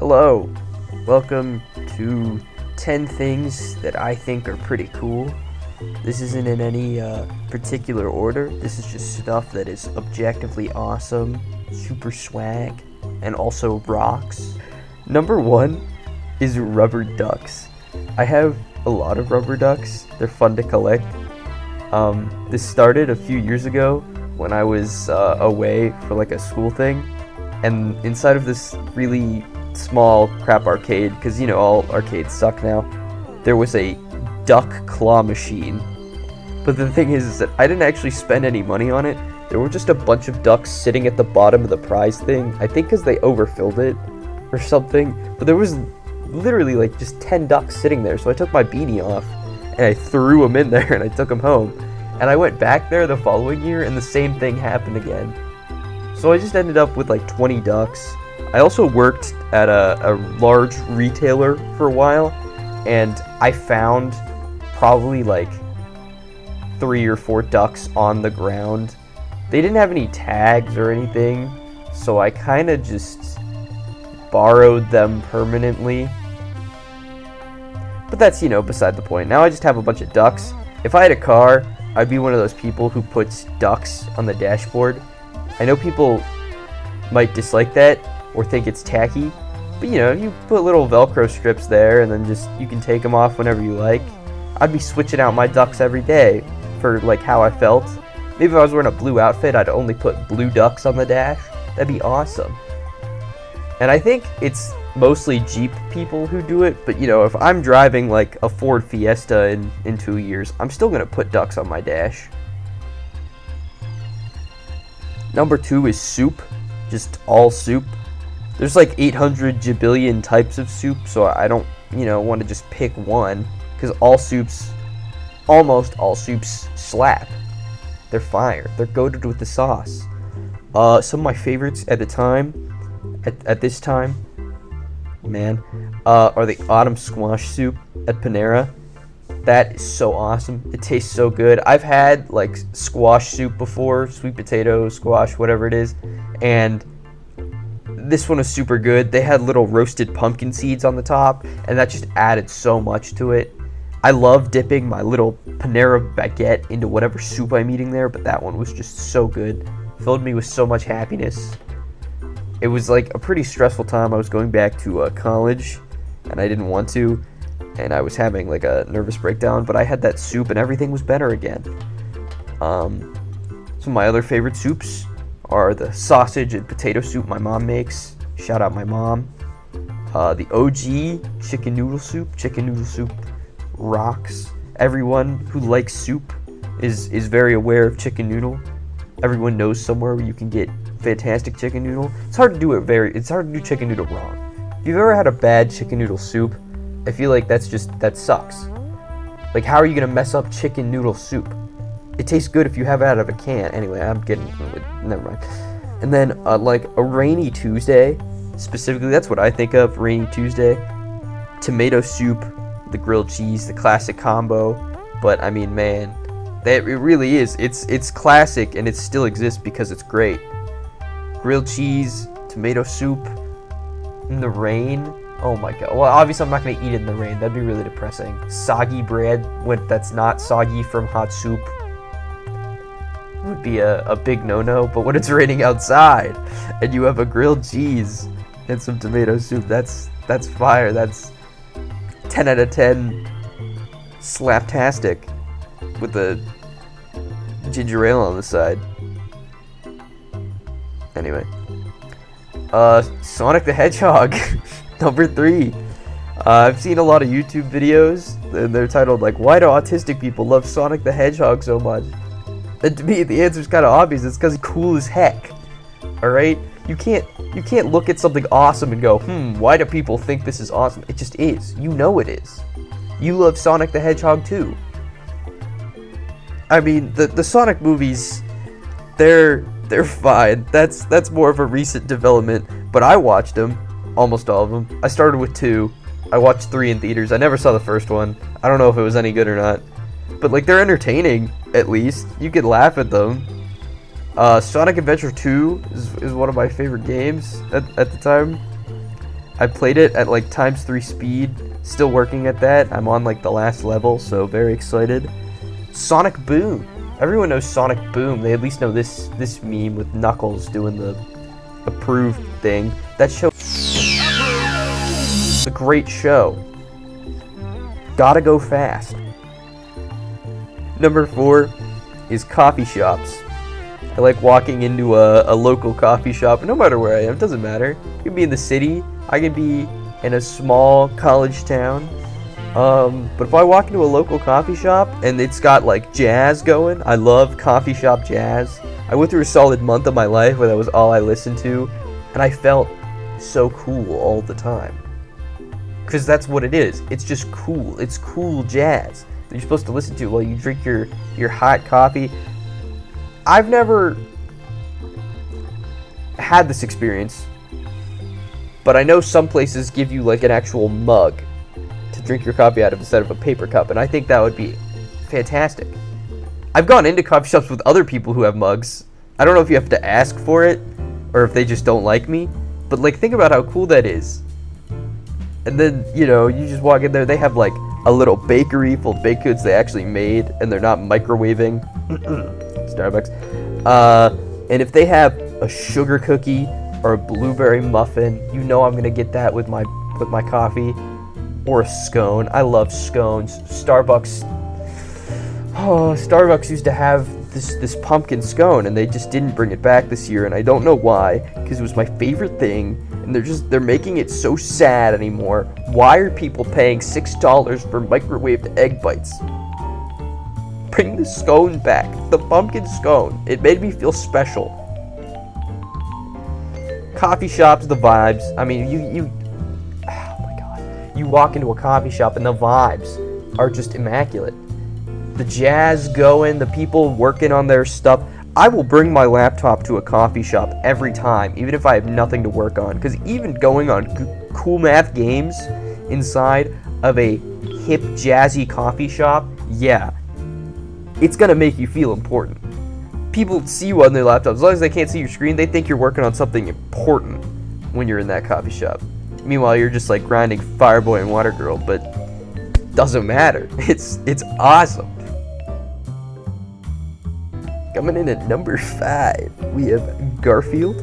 Hello, welcome to 10 things that I think are pretty cool. This isn't in any particular order, this is just stuff that is objectively awesome, super swag, and also rocks. Number 1 is rubber ducks. I have a lot of rubber ducks, they're fun to collect. This started a few years ago when I was away for like a school thing, and inside of this really small crap arcade, because you know all arcades suck now, there was a duck claw machine. But the thing is that I didn't actually spend any money on it. There were just a bunch of ducks sitting at the bottom of the prize thing, I think because they overfilled it or something, but there was literally like just 10 ducks sitting there. So I took my beanie off and I threw them in there and I took them home, and I went back there the following year and the same thing happened again. So I just ended up with like 20 ducks. I also worked at a large retailer for a while, and I found probably like 3 or 4 ducks on the ground. They didn't have any tags or anything, so I kind of just borrowed them permanently. But that's, beside the point. Now I just have a bunch of ducks. If I had a car, I'd be one of those people who puts ducks on the dashboard. I know people might dislike that or think it's tacky, but you put little Velcro strips there and then just you can take them off whenever you like. I'd be switching out my ducks every day for like how I felt. Maybe if I was wearing a blue outfit, I'd only put blue ducks on the dash. That'd be awesome. And I think it's mostly Jeep people who do it, but if I'm driving like a Ford Fiesta in 2 years, I'm still gonna put ducks on my dash. Number 2 is soup, just all soup. There's like 800 jabillion types of soup, so I don't, want to just pick one, because almost all soups slap. They're fire. They're goated with the sauce. Some of my favorites at the time, at this time, are the autumn squash soup at Panera. That is so awesome. It tastes so good. I've had like squash soup before, sweet potato, squash, whatever it is, and this one was super good. They had little roasted pumpkin seeds on the top, and that just added so much to it. I love dipping my little Panera baguette into whatever soup I'm eating there, but that one was just so good. Filled me with so much happiness. It was like a pretty stressful time. I was going back to college, and I didn't want to, and I was having like a nervous breakdown, but I had that soup and everything was better again. Some of my other favorite soups are the sausage and potato soup my mom makes. Shout out my mom. The OG chicken noodle soup rocks. Everyone who likes soup is very aware of chicken noodle. Everyone knows somewhere where you can get fantastic chicken noodle. It's hard to do chicken noodle wrong. If you've ever had a bad chicken noodle soup, I feel like that sucks. Like, how are you gonna mess up chicken noodle soup? It tastes good if you have it out of a can. Anyway, never mind. And then, like a rainy Tuesday, specifically, that's what I think of, rainy Tuesday. Tomato soup, the grilled cheese, the classic combo. But I mean, man, it really is. It's classic, and it still exists because it's great. Grilled cheese, tomato soup, in the rain. Oh my god. Well, obviously I'm not going to eat it in the rain. That'd be really depressing. Soggy bread that's not soggy from hot soup would be a big no-no. But when it's raining outside and you have a grilled cheese and some tomato soup, that's fire. That's 10 out of 10 slaptastic with the ginger ale on the side. Anyway. Sonic the Hedgehog. Number 3. I've seen a lot of YouTube videos, and they're titled like, "Why do autistic people love Sonic the Hedgehog so much?" And to me, the answer's kind of obvious. It's because he's cool as heck. All right, you can't look at something awesome and go, why do people think this is awesome? It just is. You know it is. You love Sonic the Hedgehog too. I mean, the Sonic movies, they're fine. That's more of a recent development. But I watched them. Almost all of them. I started with 2. I watched 3 in theaters. I never saw the first one. I don't know if it was any good or not. But like, they're entertaining, at least. You could laugh at them. Sonic Adventure 2 is one of my favorite games at the time. I played it at like ×3 speed. Still working at that. I'm on like the last level, so very excited. Sonic Boom. Everyone knows Sonic Boom. They at least know this meme with Knuckles doing the approved thing. That show is a great show. Gotta go fast. Number 4 is coffee shops. I like walking into a local coffee shop, no matter where I am, it doesn't matter. I can be in the city, I can be in a small college town. But if I walk into a local coffee shop and it's got like jazz going, I love coffee shop jazz. I went through a solid month of my life where that was all I listened to, and I felt so cool all the time. Because that's what it is. It's just cool. It's cool jazz that you're supposed to listen to while you drink your hot coffee. I've never had this experience, but I know some places give you like an actual mug to drink your coffee out of instead of a paper cup, and I think that would be fantastic. I've gone into coffee shops with other people who have mugs. I don't know if you have to ask for it or if they just don't like me, but like think about how cool that is. And then, you know, you just walk in there, they have like a little bakery full of baked goods they actually made, and they're not microwaving. Starbucks. And if they have a sugar cookie or a blueberry muffin, you know I'm gonna get that with my coffee. Or a scone. I love scones. Starbucks used to have this pumpkin scone, and they just didn't bring it back this year, and I don't know why, because it was my favorite thing, and they're making it so sad anymore. Why are people paying $6 for microwaved egg bites? Bring the scone back. The pumpkin scone. It made me feel special. Coffee shops, the vibes. I mean, you walk into a coffee shop and the vibes are just immaculate. The jazz going, the people working on their stuff. I will bring my laptop to a coffee shop every time, even if I have nothing to work on. Because even going on cool math games inside of a hip, jazzy coffee shop, yeah, it's going to make you feel important. People see you on their laptop. As long as they can't see your screen, they think you're working on something important when you're in that coffee shop. Meanwhile, you're just like grinding Fireboy and Water Girl, but doesn't matter. It's awesome. Coming in at number 5, we have Garfield.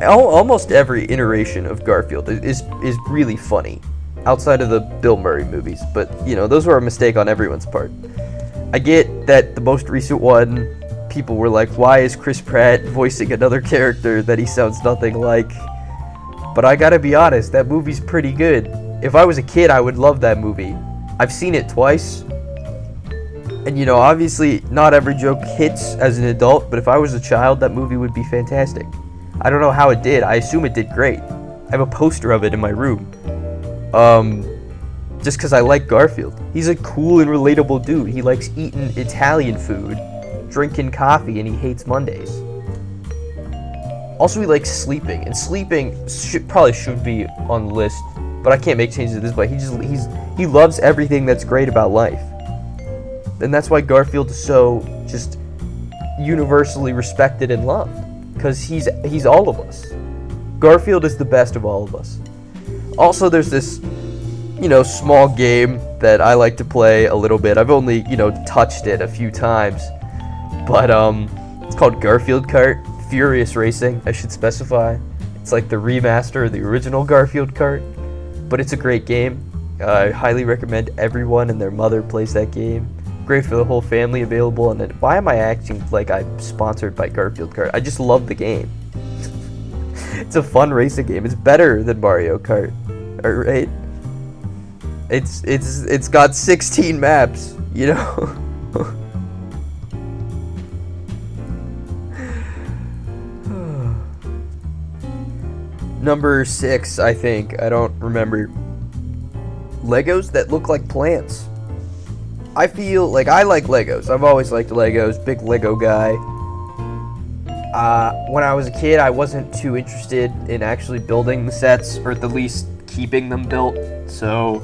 Almost every iteration of Garfield is really funny, outside of the Bill Murray movies, but you know, those were a mistake on everyone's part. I get that the most recent one, people were like, why is Chris Pratt voicing another character that he sounds nothing like? But I gotta be honest, that movie's pretty good. If I was a kid, I would love that movie. I've seen it twice. And you know, obviously, not every joke hits as an adult, but if I was a child, that movie would be fantastic. I don't know how it did. I assume it did great. I have a poster of it in my room. Just because I like Garfield. He's a cool and relatable dude. He likes eating Italian food, drinking coffee, and he hates Mondays. Also, he likes sleeping, and sleeping probably should be on the list, but I can't make changes to this, but he loves everything that's great about life. And that's why Garfield is so just universally respected and loved, because he's all of us. Garfield is the best of all of us. Also, there's this, you know, small game that I like to play a little bit. I've only, you know, touched it a few times, but it's called Garfield Kart. Furious Racing, I should specify. It's like the remaster of the original Garfield Kart, but it's a great game. I highly recommend everyone and their mother plays that game. Great for the whole family, available. And then, why am I acting like I'm sponsored by Garfield Kart? I just love the game. It's a fun racing game. It's better than Mario Kart, right? It's got 16 maps, you know. Number 6, I think. I don't remember. Legos that look like plants. I feel like I like Legos. I've always liked Legos. Big Lego guy. When I was a kid, I wasn't too interested in actually building the sets, or at the least keeping them built. So,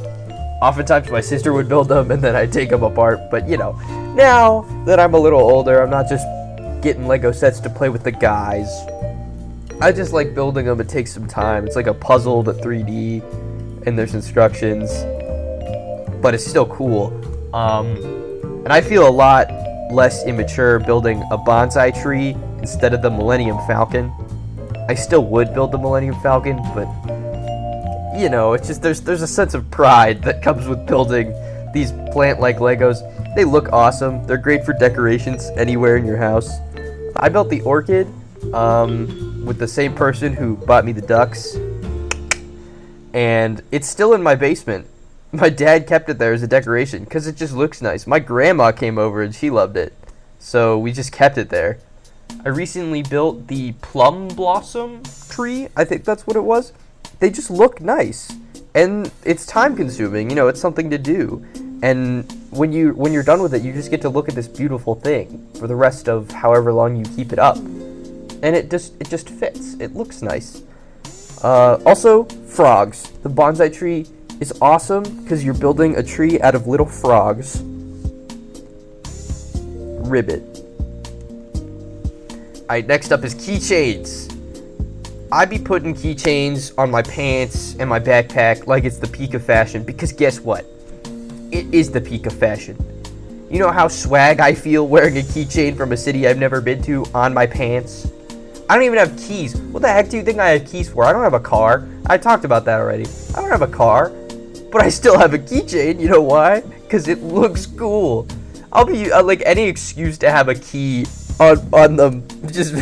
oftentimes my sister would build them, and then I'd take them apart. But, you know, now that I'm a little older, I'm not just getting Lego sets to play with the guys. I just like building them. It takes some time. It's like a puzzle but 3D, and there's instructions, but it's still cool. And I feel a lot less immature building a bonsai tree instead of the Millennium Falcon. I still would build the Millennium Falcon, but you know, it's just there's a sense of pride that comes with building these plant-like Legos. They look awesome. They're great for decorations anywhere in your house. I built the orchid with the same person who bought me the ducks, and it's still in my basement. My dad kept it there as a decoration because it just looks nice. My grandma came over and she loved it, so we just kept it there. I recently built the plum blossom tree. I think that's what it was. They just look nice, and it's time consuming. You know, it's something to do. And when you're done with it, you just get to look at this beautiful thing for the rest of however long you keep it up. And it just fits. It looks nice. Also, frogs. The bonsai tree is awesome because you're building a tree out of little frogs. Ribbit. Alright, next up is keychains. I be putting keychains on my pants and my backpack like it's the peak of fashion, because guess what? It is the peak of fashion. You know how swag I feel wearing a keychain from a city I've never been to on my pants? I don't even have keys. What the heck do you think I have keys for? I don't have a car. I talked about that already. I don't have a car, but I still have a keychain. You know why? Because it looks cool. I'll be like any excuse to have a key on them, just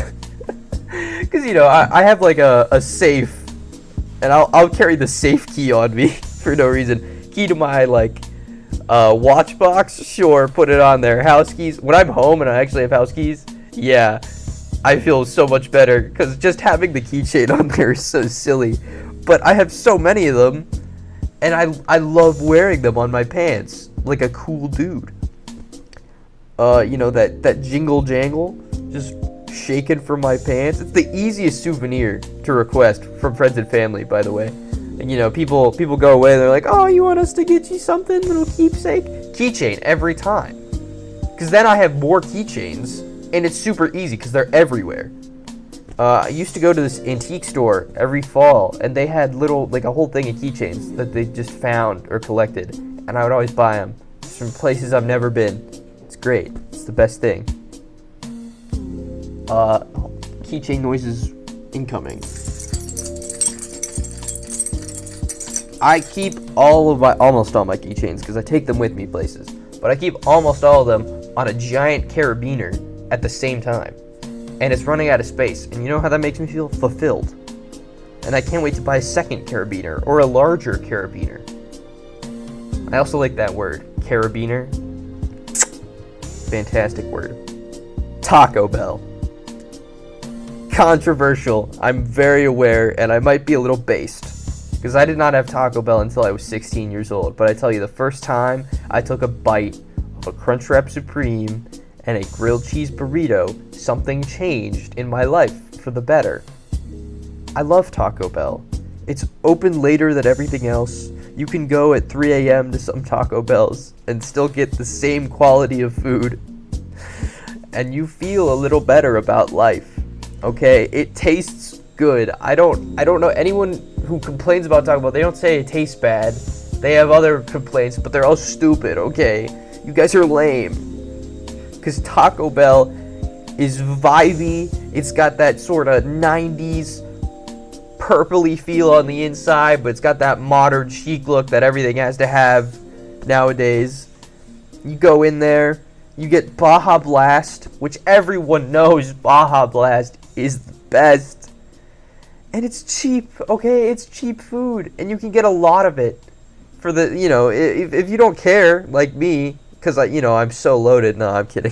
because you know I have like a safe, and I'll carry the safe key on me for no reason. Key to my like watch box, sure, put it on there. House keys. When I'm home and I actually have house keys, yeah, I feel so much better because just having the keychain on there is so silly. But I have so many of them, and I love wearing them on my pants like a cool dude. You know, that jingle jangle just shaking from my pants. It's the easiest souvenir to request from friends and family, by the way. And you know, people go away and they're like, oh, you want us to get you something, little keepsake? Keychain every time. Because then I have more keychains, and it's super easy because they're everywhere. I used to go to this antique store every fall, and they had like a whole thing of keychains that they just found or collected, and I would always buy them from places I've never been. It's great. It's the best thing. Keychain noises incoming. I keep almost all my keychains because I take them with me places, but I keep almost all of them on a giant carabiner at the same time, and it's running out of space, and you know how that makes me feel? Fulfilled. And I can't wait to buy a second carabiner or a larger carabiner. I also like that word, carabiner. Fantastic word. Taco Bell. Controversial. I'm very aware, and I might be a little based, because I did not have Taco Bell until I was 16 years old. But I tell you, the first time I took a bite of a Crunchwrap Supreme and a grilled cheese burrito, something changed in my life for the better. I love Taco Bell. It's open later than everything else. You can go at 3 a.m. to some Taco Bells and still get the same quality of food. And you feel a little better about life. Okay? It tastes good. I don't know anyone who complains about Taco Bell. They don't say it tastes bad. They have other complaints, but they're all stupid, okay? You guys are lame. Because Taco Bell is vibey. It's got that sort of 90s purpley feel on the inside, but it's got that modern chic look that everything has to have nowadays. You go in there, you get Baja Blast, which everyone knows Baja Blast is the best. And it's cheap, okay? It's cheap food, and you can get a lot of it for the, you know, if you don't care, like me, because, I'm so loaded. No, I'm kidding.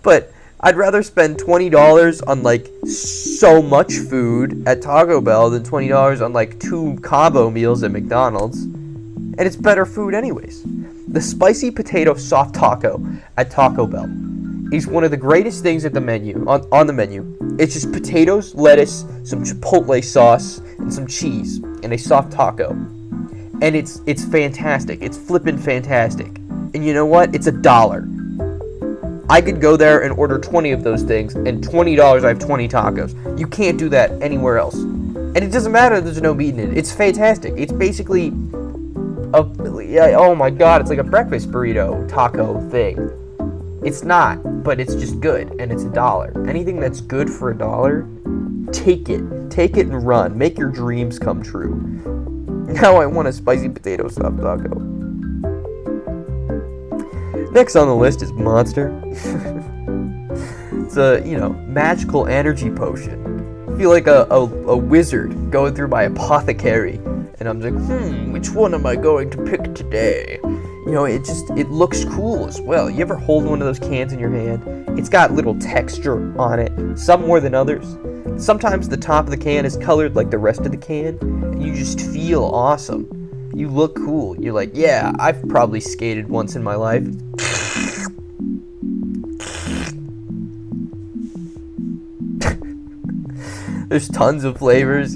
But I'd rather spend $20 on, like, so much food at Taco Bell than $20 on, like, 2 combo meals at McDonald's. And it's better food anyways. The spicy potato soft taco at Taco Bell is one of the greatest things at the menu, on the menu. It's just potatoes, lettuce, some chipotle sauce, and some cheese, and a soft taco. And it's fantastic. It's flippin' fantastic. And you know what? It's $1. I could go there and order 20 of those things, and $20 I have 20 tacos. You can't do that anywhere else. And it doesn't matter there's no meat in it. It's fantastic. It's basically oh my god, it's like a breakfast burrito taco thing. It's not, but it's just good, and it's $1. Anything that's good for $1, take it. Take it and run. Make your dreams come true. Now I want a spicy potato stuffed taco. Next on the list is Monster. It's a, magical energy potion. I feel like a wizard going through my apothecary, and I'm like, which one am I going to pick today? It looks cool as well. You ever hold one of those cans in your hand? It's got little texture on it, some more than others. Sometimes the top of the can is colored like the rest of the can, and you just feel awesome. You look cool. You're like, yeah, I've probably skated once in my life. There's tons of flavors,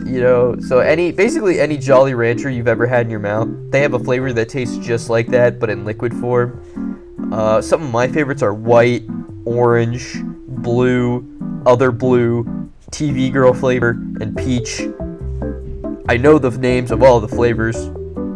so basically any Jolly Rancher you've ever had in your mouth, they have a flavor that tastes just like that, but in liquid form. Some of my favorites are white, orange, blue, other blue, TV girl flavor, and peach. I know the names of all the flavors,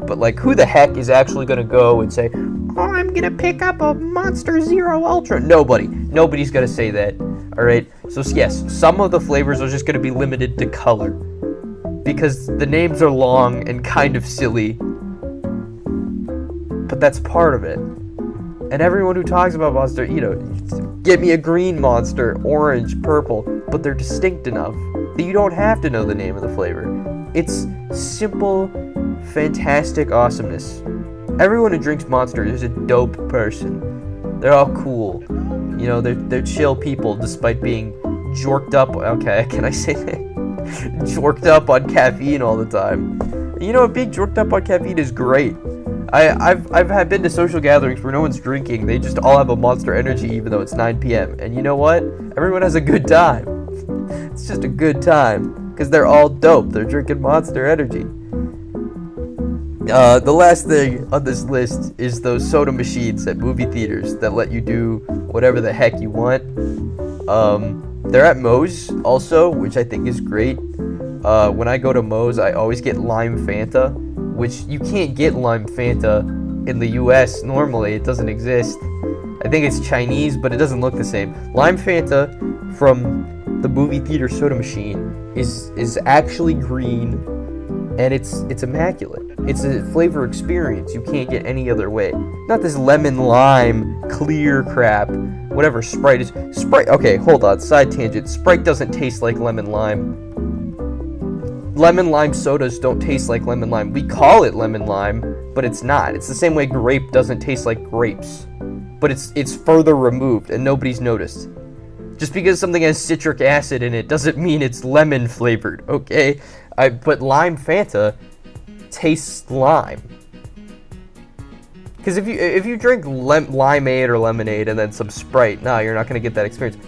but who the heck is actually gonna go and say, oh, I'm gonna pick up a Monster Zero Ultra? Nobody's gonna say that. Alright, so yes, some of the flavors are just going to be limited to color, because the names are long and kind of silly, but that's part of it. And everyone who talks about Monster, get me a green Monster, orange, purple, but they're distinct enough that you don't have to know the name of the flavor. It's simple, fantastic awesomeness. Everyone who drinks Monster is a dope person. They're all cool. They're chill people despite being jorked up. Okay, can I say that? Jorked up on caffeine all the time. Being jorked up on caffeine is great. I've been to social gatherings where no one's drinking. They just all have a Monster Energy even though it's 9 p.m. And you know what? Everyone has a good time. It's just a good time because they're all dope. They're drinking Monster Energy. The last thing on this list is those soda machines at movie theaters that let you do whatever the heck you want. They're at Moe's also, which I think is great. When I go to Moe's, I always get lime Fanta, which you can't get lime Fanta in the US normally. It doesn't exist. I think it's Chinese, but it doesn't look the same. Lime Fanta from the movie theater soda machine is actually green, and it's immaculate. It's a flavor experience you can't get any other way. Not this lemon lime clear crap. Whatever Sprite is. Sprite. Okay, hold on. Side tangent. Sprite doesn't taste like lemon lime. Lemon lime sodas don't taste like lemon lime. We call it lemon lime, but it's not. It's the same way grape doesn't taste like grapes, but it's further removed and nobody's noticed. Just because something has citric acid in it doesn't mean it's lemon flavored. Okay, but lime Fanta tastes lime. Because if you drink limeade or lemonade and then some Sprite, nah, you're not gonna get that experience.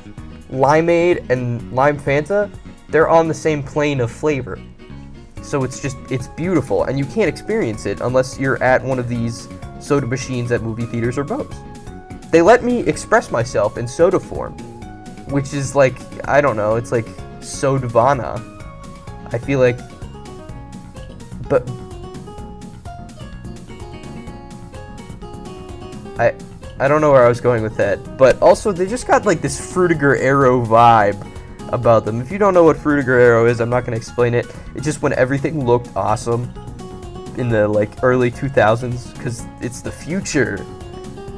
Limeade and lime Fanta, they're on the same plane of flavor. So it's beautiful, and you can't experience it unless you're at one of these soda machines at movie theaters or Moe's. They let me express myself in soda form, which is like, I don't know, it's like Sodavana. I feel like, but I don't know where I was going with that, but also they just got like this Fruitiger Arrow vibe about them. If you don't know what Fruitiger Arrow is, I'm not going to explain it. It's just when everything looked awesome in the early 2000s, because it's the future.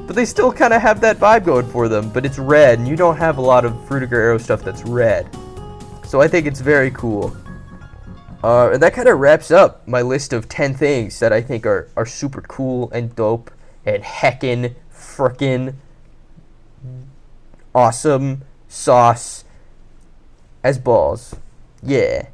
But they still kind of have that vibe going for them, but it's red, and you don't have a lot of Fruitiger Arrow stuff that's red. So I think it's very cool. And that kind of wraps up my list of 10 things that I think are super cool and dope and heckin' frickin' awesome sauce as balls. Yeah.